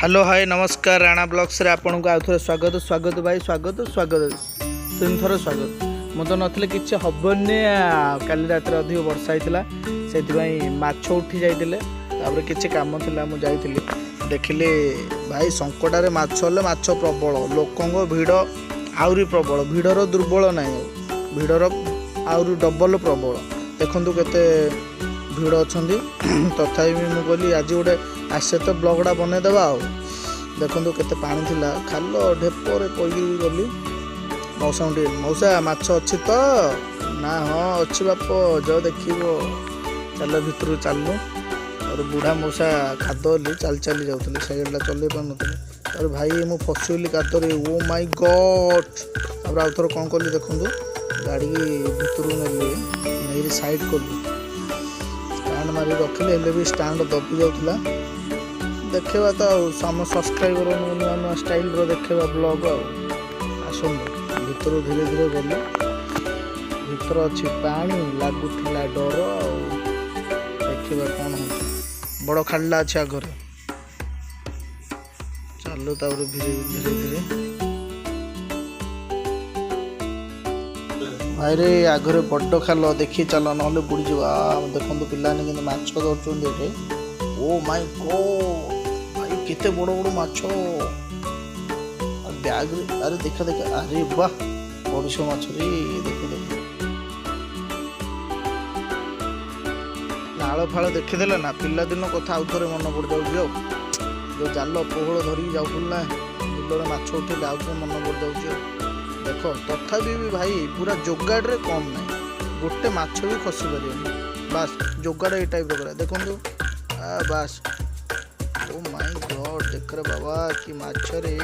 Hello hi नमस्कार Rana blogs रे आपन को आउथरे स्वागत स्वागत भाई स्वागत स्वागत तीन थर स्वागत मु तो नथले किछ हबने काली रात रे अधिक वर्षा होइतिला सेति भाई माछ उठी जाइतिले तापर किछ काम थिला मु जाइतिली देखिले भाई संकटा रे माछ होले माछ प्रबल लोकंग भीड़ आउरी प्रबल भीड़र दुर्बल नाही भीड़र आउरी डबल प्रबल देखंतु केते भीड़ अछंदी तथापि मु कहली आज गोटे आसे तो ब्लॉगटा बनईदेवा देखो केते पानी थिला खाल ढेपर पड़ी गली मौसा मौसा माछ अच्छी तो ना हाँ अच्छी बाप जो देख चल भितर चलू और बुढ़ा मौसा खादली चल चली जाऊे सैकेल चल पारे और भाई मु फसुली कादरे ओ माय गॉड आउ थर कौन कली देखूँ गाड़ी भितर नेली साइड कली स्टैंड मारी रखिले भी स्टैंड दबी जाऊला देखा तो आम सब्सक्राइबर नुआ नुआ स्टाइल देखा ब्लॉग आसुन भर धीरे धीरे गले भर अच्छी पानी लगुला डर देखा कौन हो बड़ खाड़ा अच्छे आगे चलो धीरे धीरे धीरे भाई रे आगे बड़ खाल देखी चल ना बुड़ी जा देखो पाने कि माछ धरते ओ माय गॉड भाई केते बड़ बड़ माछ बैग अरे देखा देखा अरे वाह बड़श माछ रे देख देख नाल फाल देखीदेला ना पिलादिन कथा आउ थे मन पड़ जाऊँ जो जाल पोहल धरिकी जाऊला बिलर माछ उठे आउ मन पड़ जाऊँ देख तथापि भी भाई पूरा जोगाड़ रे कम ना गोटे माछ भी खसी पारे बास जोगाड़ ये टाइप देखो बास ओ माय गॉड देख रे बाबा कि माछ रे।